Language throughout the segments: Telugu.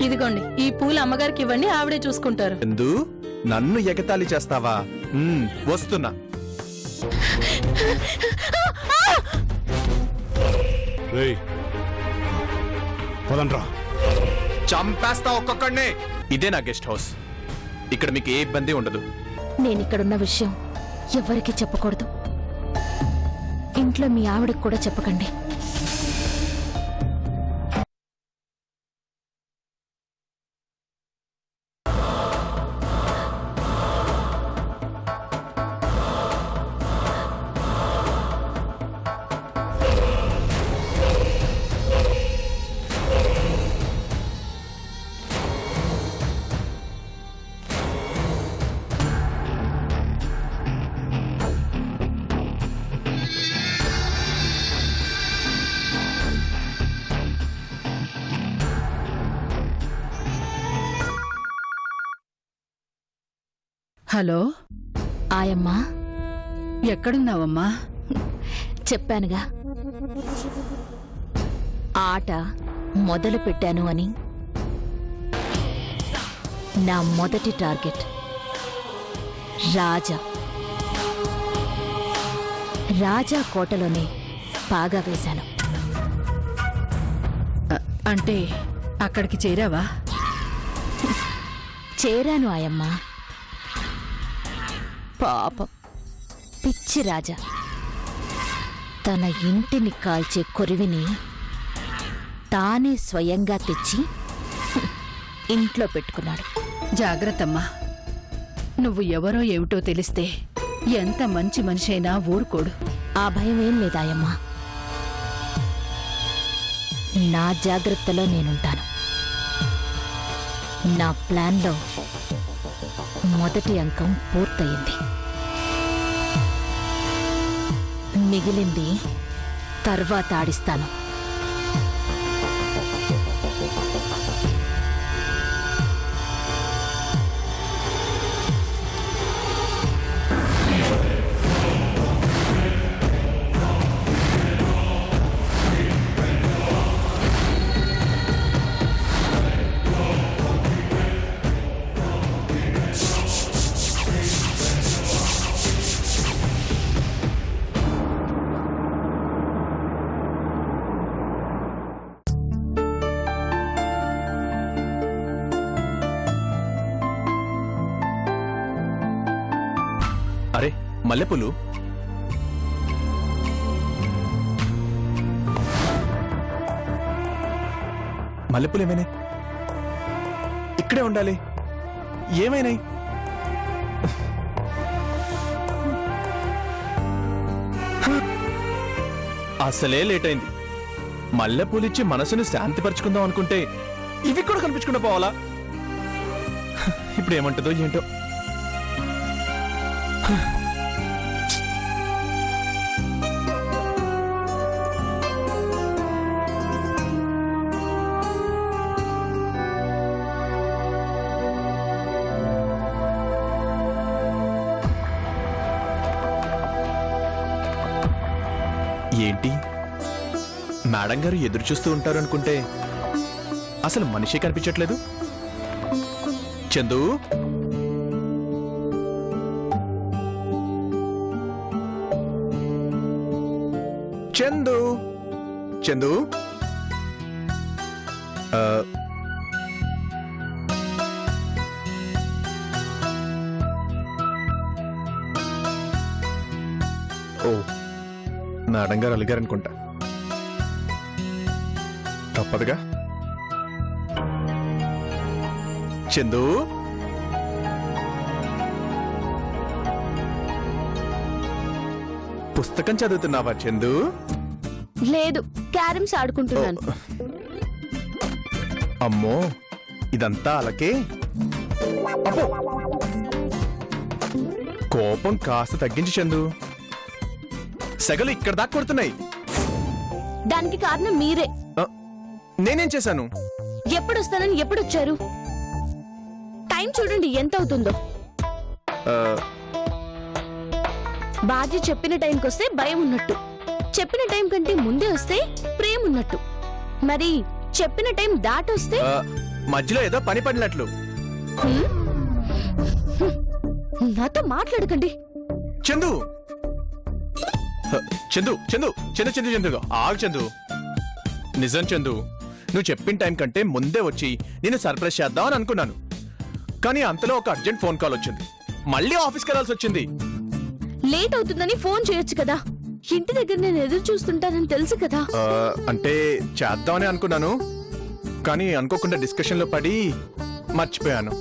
ఇదిగోండి, ఈ పూలు అమ్మగారికి ఇవ్వండి, ఆవిడే చూసుకుంటారు. ఎందు నన్ను ఎగతాళి చేస్తావా? వస్తున్నా. చంపేస్తా ఒక్కొక్కడినే. ఇదే నా గెస్ట్ హౌస్. ఇక్కడ మీకు ఏ ఇబ్బంది ఉండదు. నేనిక్కడున్న విషయం ఎవరికి చెప్పకూడదు. ఇంట్లో మీ ఆవిడకు కూడా చెప్పకండి. హలో ఆయమ్మా, ఎక్కడున్నావమ్మా? చెప్పానుగా ఆట మొదలు పెట్టాను అని. నా మొదటి టార్గెట్ రాజా. రాజా కోటలోనే పాగా వేశాను. అంటే అక్కడికి చేరావా? చేరాను ఆయమ్మా. పాపం పిచ్చి రాజా తన ఇంటిని కాల్చే కొరివిని తానే స్వయంగా తెచ్చి ఇంట్లో పెట్టుకున్నాడు. జాగ్రత్తమ్మా, నువ్వు ఎవరో ఏమిటో తెలిస్తే ఎంత మంచి మనిషి అయినా ఊరుకోడు. ఆ భయం ఏం లేదాయమ్మా. నా జాగ్రత్తలో నేనుంటాను. నా ప్లాన్లో మొదటి అంకం పూర్తయింది. మిగిలింది తర్వాత ఆడిస్తాను. అరే మల్లెపూలు, మల్లెపూలు ఏమైనాయి? ఇక్కడే ఉండాలి. ఏమైనాయి? అసలే లేట్ అయింది. మల్లెపూలిచ్చి మనసుని శాంతిపరచుకుందాం అనుకుంటే ఇవి కూడా కనిపించకుండా పోవాలా? ఇప్పుడు ఏమంటుందో ఏంటో. ఏంటి మేడం గారు ఎదురు చూస్తూ ఉంటారు అనుకుంటే అసలు మనిషే కనిపించట్లేదు. చందు, చందు, చందు, ఓ మేడం గారు అలిగారనుకుంటా. తప్పదుగా. చందు, పుస్తకం చదువుతున్నావా చందు? లేదు, క్యారమ్స్ ఆడుకుంటున్నాను. అమ్మో, ఇదంతా అలకే. అబ్బో, కోపం కాస్త తగ్గించి చందు. సెగలు ఇక్కడ దాకా కొడుతున్నాయి. దానికి కారణం మీరే. నేనేం చేశాను? ఎప్పుడు వస్తానని ఎప్పుడు వచ్చారు? టైం చూడండి ఎంత అవుతుందో. బాజీ చెప్పిన టైంకి వస్తే భయం ఉన్నట్టు, చెప్పిన టైం కంటే ముందే వస్తే ప్రేమ ఉన్నట్టు. మరి చెప్పిన టైం దాటొస్తే మధ్యలో ఏదో పని పడినట్లు. నాతో మాట్లాడకండి. చందు చందు చందు చందు చందు చందు ఆగు చందు. నిజం చందు, నువ్వు చెప్పిన టైం కంటే ముందే వచ్చి నేను సర్ప్రైజ్ చేద్దాం అని అనుకున్నాను. కానీ అంతలో ఒక అర్జెంట్ ఫోన్ కాల్ వచ్చింది. మళ్ళీ ఆఫీస్కి వెళ్ళాల్సి వచ్చింది. లేట్ అవుతుందని ఫోన్ చేయొచ్చు కదా. ఇంటి దగ్గర నేను ఎదురు చూస్తుంటానని తెలుసు కదా. అంటే చేద్దామని అనుకున్నాను, కానీ అనుకోకుండా డిస్కషన్ లో పడి మర్చిపోయాను.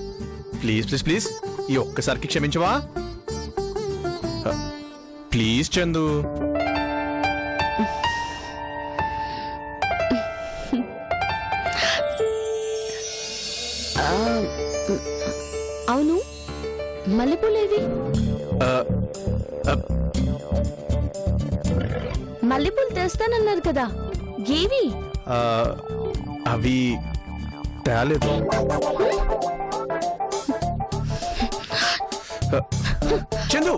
ప్లీజ్ ప్లీజ్ ప్లీజ్ ఈ ఒక్కసారికి క్షమించవా? ప్లీజ్ చందు. అవును, మల్లెపూలేవి? మల్లెపూలు తెస్తానన్నారు కదా, ఏవి? అవి తేలేదు. చందు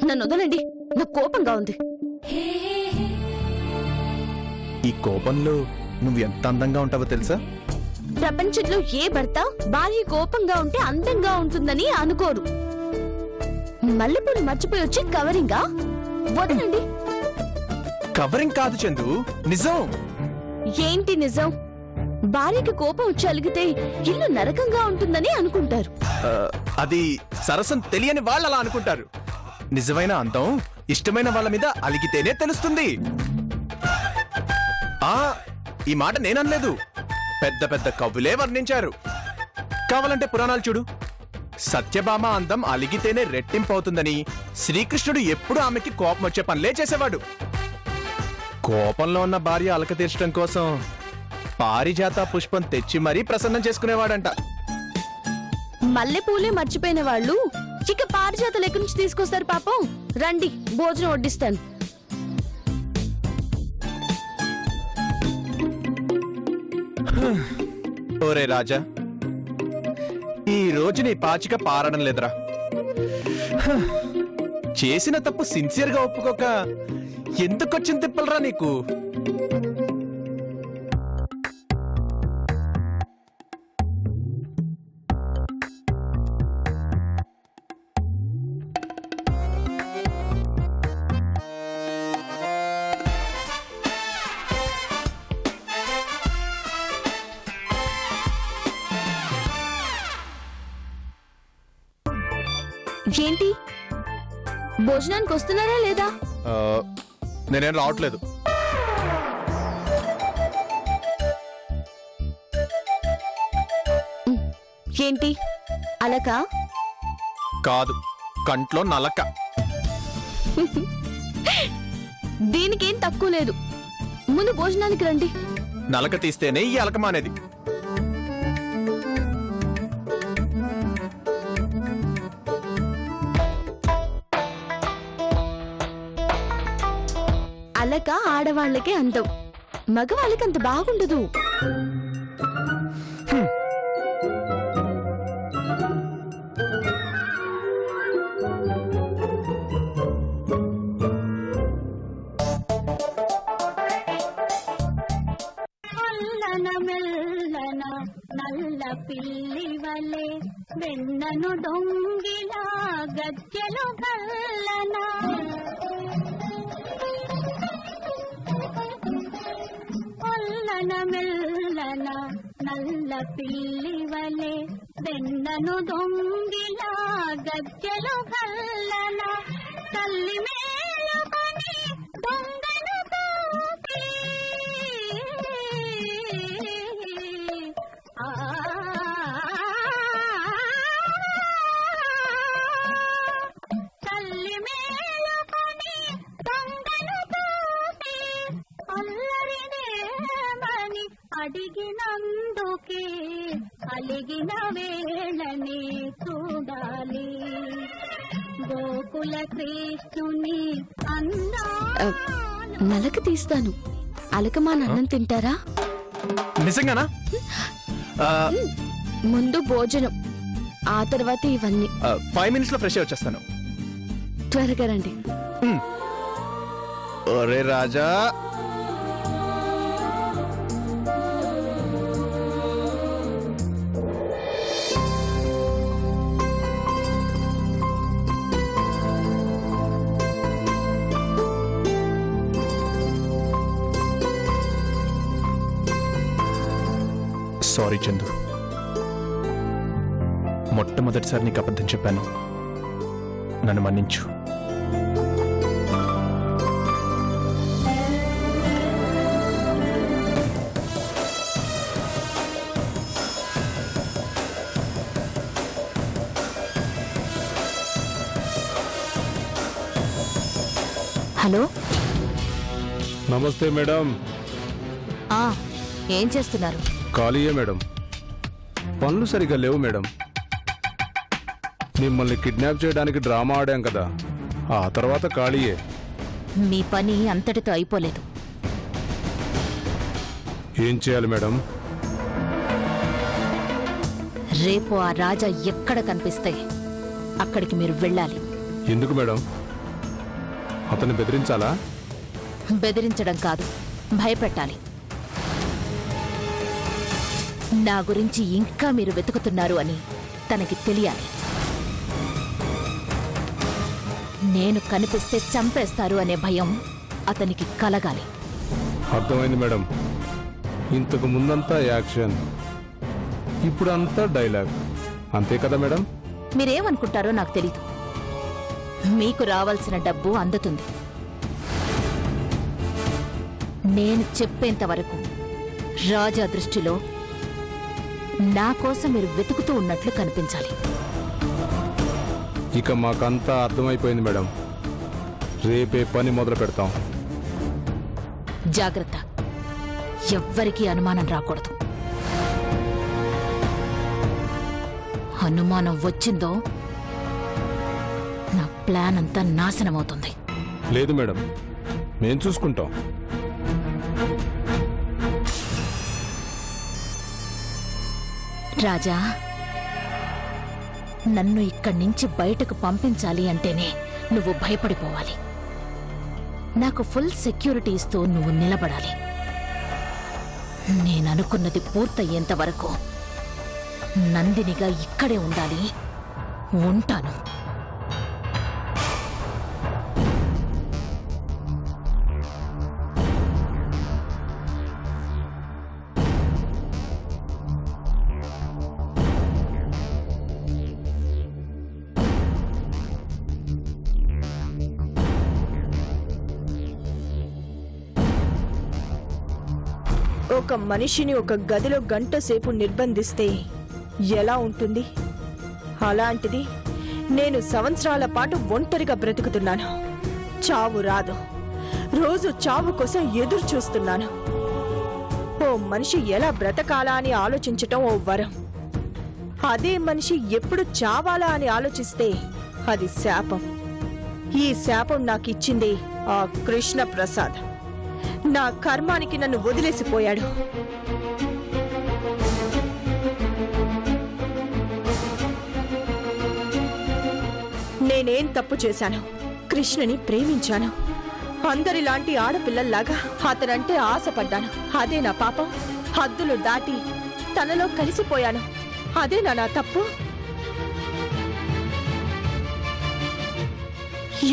నన్ను వదలండి, నాకు కోపంగా ఉంది. ఈ కోపంలో నువ్వు ఎంత అందంగా ఉంటావో తెలుసా? ప్రపంచంలో ఏ భర్త భార్య కోపంగా ఉంటే అందంగా ఉంటుందని అనుకోరు. మల్లెపూలు మర్చిపోయి వచ్చి కవరింగా? వదలండి. కవరింగ్ కాదు చందు, నిజం. ఏంటి నిజం? భార్యకి కోపం వచ్చి అలిగితే ఇల్లు నరకంగా ఉంటుందని అనుకుంటారు. అది సరసం తెలియని వాళ్ళు అలా అనుకుంటారు. నిజమైన అందం ఇష్టమైన వాళ్ళ మీద అలిగితేనే తెలుస్తుంది. ఈ మాట నేననలేదు, పెద్ద పెద్ద కవులే వర్ణించారు. కావాలంటే పురాణాలు చూడు. సత్యభామ అందం అలిగితేనే రెట్టింపవుతుందని శ్రీకృష్ణుడు ఎప్పుడు ఆమెకి కోపం వచ్చే పనులే చేసేవాడు. కోపంలో ఉన్న భార్య అలక తీర్చడం కోసం పారిజాత పుష్పం తెచ్చి మరీ ప్రసన్నం చేసుకునేవాడంట. మల్లెపూలే మర్చిపోయిన వాళ్ళు ఇక పారిజాతలు ఎక్కడి నుంచి తీసుకొస్తారు పాపం? రండి, భోజనం వడ్డిస్తాను. ఓరే రాజా, ఈ రోజు నీ పాచిక పారడం లేదురా. చేసిన తప్పు సిన్సియర్ గా ఒప్పుకోక ఎందుకొచ్చిన తిప్పలరా నీకు? ఏంటి, భోజనానికి వస్తున్నారా లేదా? నేనేం రావట్లేదు. ఏంటి అలక? కాదు, కంట్లో నలక. దీనికేం తక్కువ లేదు. ముందు భోజనానికి రండి. నలక తీస్తేనే ఈ అలకమానేది. అలక ఆడవాళ్లకే అందం, మగవాళ్ళకి అంత బాగుండదు. నల్ల పిల్లి వలే వెన్నను దొంగిలా గజ్జెలు గల్లనా మెల్లన నల్ల పిల్లి వలే వెన్నను దొంగిలా గజ్జెలు గల్లన తల్లి మేలుకొని దొంగను తోపి తల్లి మేలుకొని దొంగను తోపి అల్లరినేమని అడిగినందుకే అలిగిన వేళని చూడాలి గోకుల కృష్ణుని అన్నా. నలక తీస్తాను, అలకమా అన్నం తింటారా? నిజంగానా? ముందు భోజనం, ఆ తర్వాత ఇవన్నీ. 5 minutes లో ఫ్రెష్ అయి వచ్చేస్తాను. త్వరగా రండి. ఒరే రాజా, సారీ చందు, మొట్టమొదటిసారి నీకు అబద్ధం చెప్పాను. నన్ను మన్నించు. హలో. నమస్తే మేడం. ఏం చేస్తున్నారు? ఖాళీయే మేడం. పనులు సరిగా లేవు మేడం. మిమ్మల్ని కిడ్నాప్ చేయడానికి డ్రామా ఆడాం కదా, ఆ తర్వాత ఖాళీయే. మీ పని అంతటితో అయిపోలేదు. ఏం చేయాలి మేడం? రేపు ఆ రాజా ఎక్కడ కనిపిస్తే అక్కడికి మీరు వెళ్ళాలి. ఎందుకు మేడం? అతన్ని బెదిరించాలా? బెదిరించడం కాదు, భయపెట్టాలి. నా గురించి ఇంకా మీరు వెతుకుతున్నారు అని తనకి తెలియాలి. నేను కనిపిస్తే చంపేస్తారు అనే భయం అతనికి కలగాలి. అర్థమైంది మేడం. ఇంతకు ముందంతా యాక్షన్, ఇప్పుడంతా డైలాగ్, అంతే కదా మేడం? మీరేమనుకుంటారో నాకు తెలీదు. మీకు రావాల్సిన డబ్బు అందుతుంది. నేను చెప్పేంత వరకు రాజా దృష్టిలో నా కోసం మీరు వెతుకుతూ ఉన్నట్లు కనిపించాలి. ఇక మాకంతా అర్థమైపోయింది మేడం. రేపే పని మొదలు పెడతాం. జాగ్రత్త, ఎవ్వరికీ అనుమానం రాకూడదు. అనుమానం వచ్చిందో నా ప్లాన్ అంతా నాశనమవుతుంది. లేదు మేడం, మేం చూసుకుంటాం. రాజా, నన్ను ఇక్కడి నుంచి బయటకు పంపించాలి అంటేనే నువ్వు భయపడిపోవాలి. నాకు ఫుల్ సెక్యూరిటీ ఇస్తూ నువ్వు నిలబడాలి. నేననుకున్నది పూర్తయ్యేంత వరకు నందినిగా ఇక్కడే ఉండాలి. ఉంటాను. ఒక మనిషిని ఒక గదిలో గంట సేపు నిర్బంధిస్తే ఎలా ఉంటుంది? అలాంటిది నేను సంవత్సరాల పాటు ఒంటరిగా బ్రతుకుతున్నాను. చావు రాదు. రోజు చావు కోసం ఎదురు చూస్తున్నాను. ఓ మనిషి ఎలా బ్రతకాలా అని ఆలోచించటం ఓ వరం. అదే మనిషి ఎప్పుడు చావాలా అని ఆలోచిస్తే అది శాపం. ఈ శాపం నాకిచ్చింది ఆ కృష్ణ ప్రసాద్. నా కర్మానికి నన్ను వదిలేసిపోయాడు. నేనేం తప్పు చేశాను? కృష్ణని ప్రేమించాను. అందరిలాంటి ఆడపిల్లల్లాగా అతనంటే ఆశపడ్డాను. అదే నా పాపం. హద్దులు దాటి తనలో కలిసిపోయాను. అదే నా తప్పు.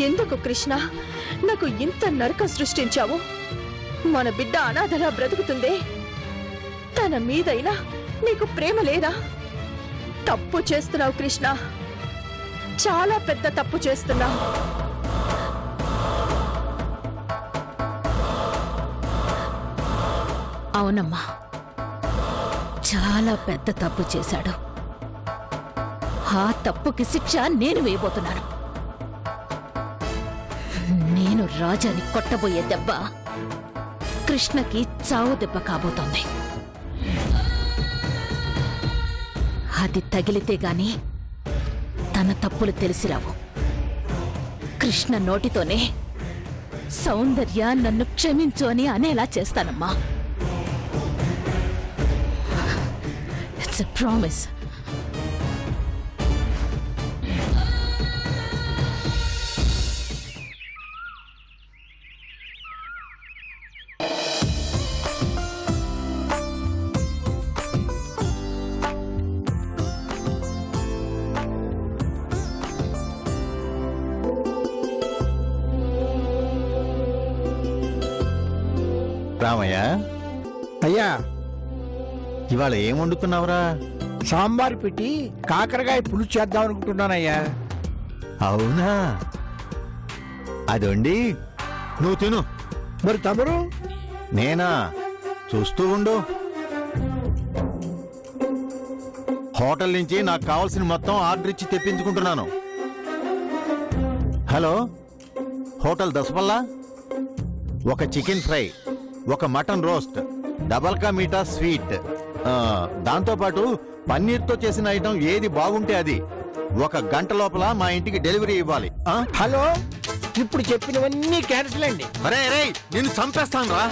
ఎందుకు కృష్ణ నాకు ఇంత నరకం సృష్టించావు? మన బిడ్డ అనాథలా బ్రతుకుతుందే, తన మీదైనా నీకు ప్రేమ లేదా? తప్పు చేస్తున్నావు కృష్ణ, చాలా పెద్ద తప్పు చేస్తున్నావు. అవునమ్మా, చాలా పెద్ద తప్పు చేశాడు. ఆ తప్పుకి శిక్ష నేను వేయబోతున్నాను. నేను రాజాని కొట్టబోయే దెబ్బ కృష్ణకి చావు దెబ్బ కాబోతోంది. అది తగిలితే గాని తన తప్పులు తెలిసిరావు. కృష్ణ నోటితోనే సౌందర్య నన్ను క్షమించు అని అనేలా చేస్తానమ్మా. It's a promise. రామయ్య, అయ్యా, ఇవాళ ఏం వండుతున్నావురా? సాంబార్ పెట్టి కాకరకాయ పులుసు చేద్దాం అనుకుంటున్నానయ్యా. అవునా? అది వండి నువ్వు తిను. మరి తమరు? నేనా? చూస్తూ ఉండు. హోటల్ నుంచి నాకు కావాల్సిన మొత్తం ఆర్డర్ ఇచ్చి తెప్పించుకుంటున్నాను. Hello, hotel Daspalla? ఒక చికెన్ ఫ్రై, ఒక mutton roast, double ka meetha sweet, దాంతోపాటు పన్నీర్తో చేసిన ఐటెం ఏది బాగుంటే అది 1 గంట లోపల మా ఇంటికి డెలివరీ ఇవ్వాలి. హలో, ఇప్పుడు చెప్పినవన్నీ క్యాన్సిల్ అండి. అరే రే, నిన్ను చంపేస్తాను రా.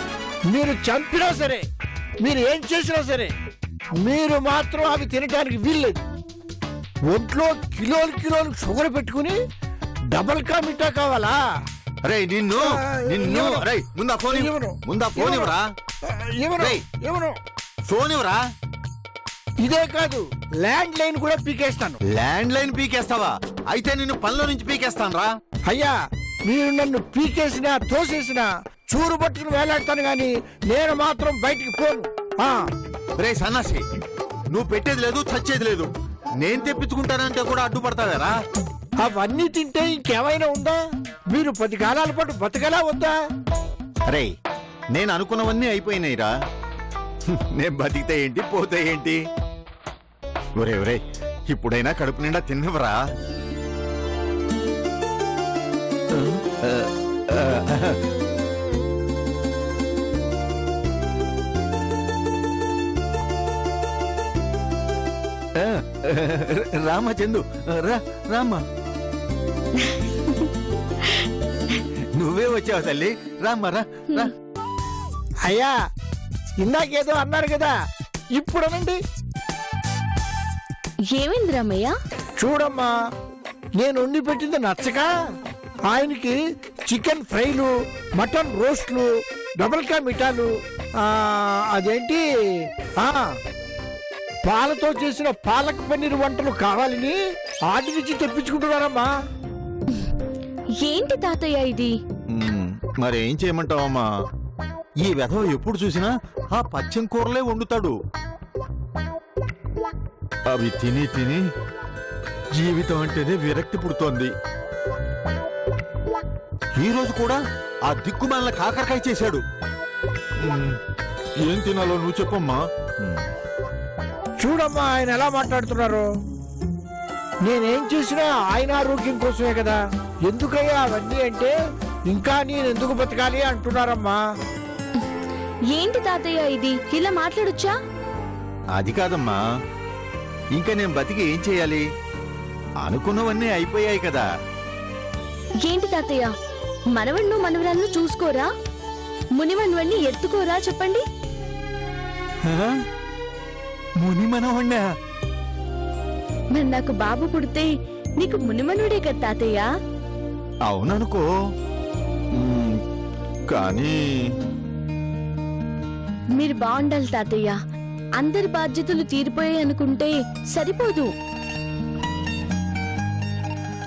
మీరు చంపినా సరే, మీరు ఏం చేసినా సరే, మీరు మాత్రం అవి తినడానికి వీల్లేదు. ఒంట్లో కిలోలు కిలోలు షుగర్ పెట్టుకుని డబల్ కా మిఠా కావాలా? అరే నిన్ను నిన్ను అరే ముందా ఫోన్ ఇవ్వను. ముందా ఫోన్ ఇవ్వరా? ఎవరు రేయ్. ఎవరు? ఫోన్ ఇవ్వరా? ఇదే కాదు, ల్యాండ్ లైన్ కూడా పీకేస్తాను. Land line పీకేస్తావా? అయితే నిన్ను పనిలో నుంచి పీకేస్తాను రా. అయ్యా, మీరు నన్ను పీకేసినా తోసేసినా చూరు పట్టుకుని వేలాడతాను గాని నేను మాత్రం బయటికి పోను. రే సన్నాసి, నువ్వు పెట్టేది లేదు, చచ్చేది లేదు. నేను తెప్పించుకుంటానంటే కూడా అడ్డుపడతావేరా? అవన్నీ తింటే ఇంకేమైనా ఉందా? మీరు 10 కాలాల పాటు బతకలా వద్దా? అరే, నేను అనుకున్నవన్నీ అయిపోయినాయిరా. నేను బతికితే ఏంటి, పోతే ఏంటి? ఒరే ఒరే, ఇప్పుడైనా కడుపు నిండా తిన్నవరా? రామా చందు, రామ్మా. నువ్వే వచ్చావు తల్లి, రామ్మా రా. అయ్యా, ఇందాకేదో అన్నారు కదా, ఇప్పుడు అనండి. ఏమైంది రామయ్య? చూడమ్మా, నేను వండి పెట్టింది నచ్చక ఆయనకి చికెన్ ఫ్రైలు, మటన్ రోస్ట్లు, డబల్ కా మిఠాలు, అదేంటి పాలతో చేసిన పాలక్ పన్నీర్ వంటలు కావాలని ఆర్డర్ ఇచ్చి తెప్పించుకుంటున్నారమ్మా. ఏంటి తాతయ్య ఇది? మరేం చేయమంటావమ్మా? ఈ వెధవ ఎప్పుడు చూసినా ఆ పచ్చం కూరలే వండుతాడు. అవి తిని తిని జీవితం అంటేనే విరక్తి పుడుతోంది. ఈ రోజు కూడా ఆ దిక్కుమాలిన కాకరకాయ చేశాడు. ఏం తినాలో నువ్వు చెప్పమ్మా. చూడమ్మా, ఆయన ఎలా మాట్లాడుతున్నారు. నేనేం చేసినా ఆయన ఆరోగ్యం కోసమే కదా. ఎందుకయ్యా అవన్నీ అంటే ఇంకా నేను ఎందుకు బతకాలి అంటున్నారమ్మా. ఏంటి తాతయ్య ఇది? ఇలా మాట్లాడొచ్చా? అది కాదమ్మా, ఇంకా నేను బతికి ఏం చేయాలి? అనుకున్నవన్నీ అయిపోయాయి కదా. ఏంటి తాతయ్య, మనవణ్ణు మనవరాలను చూసుకోరా? మునివన్వణ్ణి ఎత్తుకోరా? చెప్పండి. ముని మనవణ్ణా? మరి నాకు బాబు పుడితే నీకు మునిమనుడే కదా తాతయ్య? అవుననుకో, కానీ మీరు బాగుండాలి తాతయ్య. అందరి బాధ్యతలు తీరిపోయాయి అనుకుంటే సరిపోదు.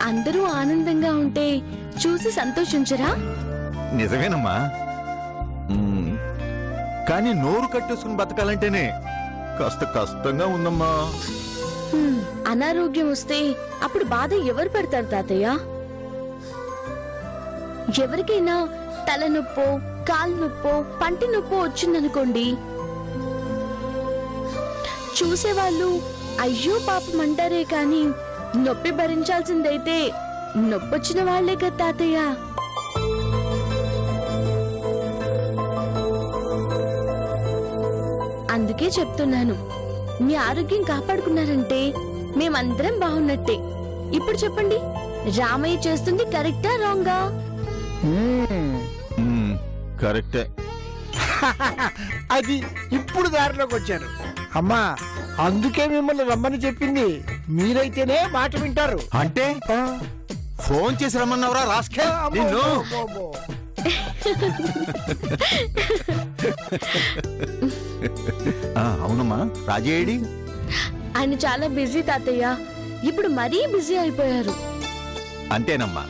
అందరూ ఆనందంగా ఉంటే చూసి సంతోషించరా? నిజమేనమ్మా. కానీ నోరు కట్టేసుకుని బతకాలంటేనే కాస్త కష్టంగా ఉందమ్మా. అనారోగ్యం వస్తే అప్పుడు బాధ ఎవరు పడతారు తాతయ్య? ఎవరికైనా తలనొప్పో, కాలు నొప్పో, పంటి నొప్పో వచ్చిందనుకోండి, చూసేవాళ్ళు అయ్యో పాపం అంటారే కాని నొప్పి భరించాల్సిందైతే నొప్పొచ్చిన వాళ్లే కదా తాతయ్య. అందుకే చెప్తున్నాను, మీ ఆరోగ్యం కాపాడుకున్నారంటే మేమందరం బాగున్నట్టే. ఇప్పుడు చెప్పండి, రామయ్య చేస్తుంది కరెక్టా రాంగా? కరెక్టే. అది ఇప్పుడు దారిలోకి వచ్చారు. అమ్మా, అందుకే మిమ్మల్ని రమ్మని చెప్పింది. మీరైతేనే మాట వింటారు. అంటే ఫోన్ చేసి రమ్మన్నావురా రాస్కే నిన్ను? అవునమ్మా, రాజేడి? ఆయన చాలా బిజీ తాతయ్య. ఇప్పుడు మరీ బిజీ అయిపోయారు. అంతేనమ్మా,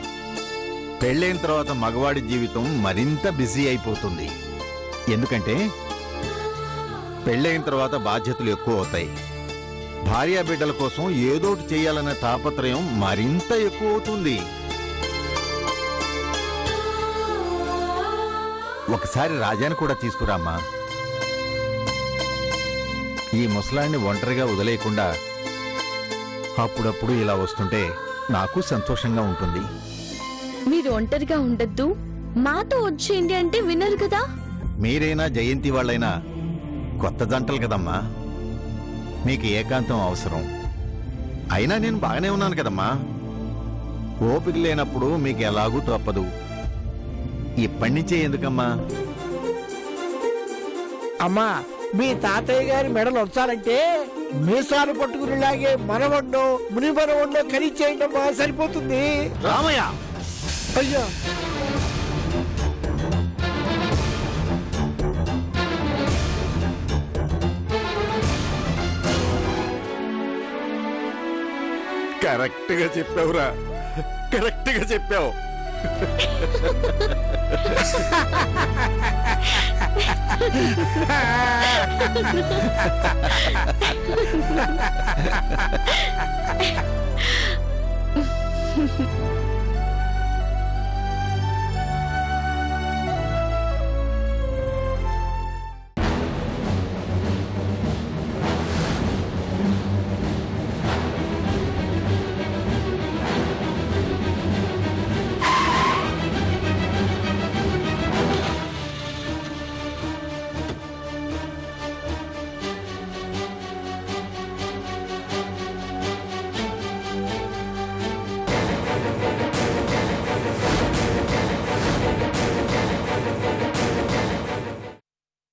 పెళ్ళైన తర్వాత మగవాడి జీవితం మరింత బిజీ అయిపోతుంది. ఎందుకంటే పెళ్ళైన తర్వాత బాధ్యతలు ఎక్కువ అవుతాయి. భార్యా బిడ్డల కోసం ఏదోటి చేయాలనే తాపత్రయం మరింత ఎక్కువ అవుతుంది. ఒకసారి రాజాని కూడా తీసుకురామ్మా. ఈ ముసలాన్ని ఒంటరిగా వదిలేయకుండా అప్పుడప్పుడు ఇలా వస్తుంటే నాకు సంతోషంగా ఉంటుంది. మీరు ఒంటరిగా ఉండద్దు, మాతో వచ్చేయండి అంటే వినరు కదా. మీరైనా జయంతి వాళ్ళైనా కొత్త జంటలు కదమ్మా, మీకు ఏకాంతం అవసరం. అయినా నేను బాగానే ఉన్నాను కదమ్మా. ఓపిక లేనప్పుడు మీకు ఎలాగూ తప్పదు. ఇప్పటి నుంచే ఎందుకమ్మా? అమ్మా, మీ తాతయ్య గారి మెడలు వచ్చారంటే మీసాలు పట్టుకుని లాగే మనవండో మునిమనవండో కరిచేయండమ్మా, సరిపోతుంది. రామయ్య, అయ్యా, కరెక్ట్ గా చెప్పావురా, కరెక్ట్ గా చెప్పావు.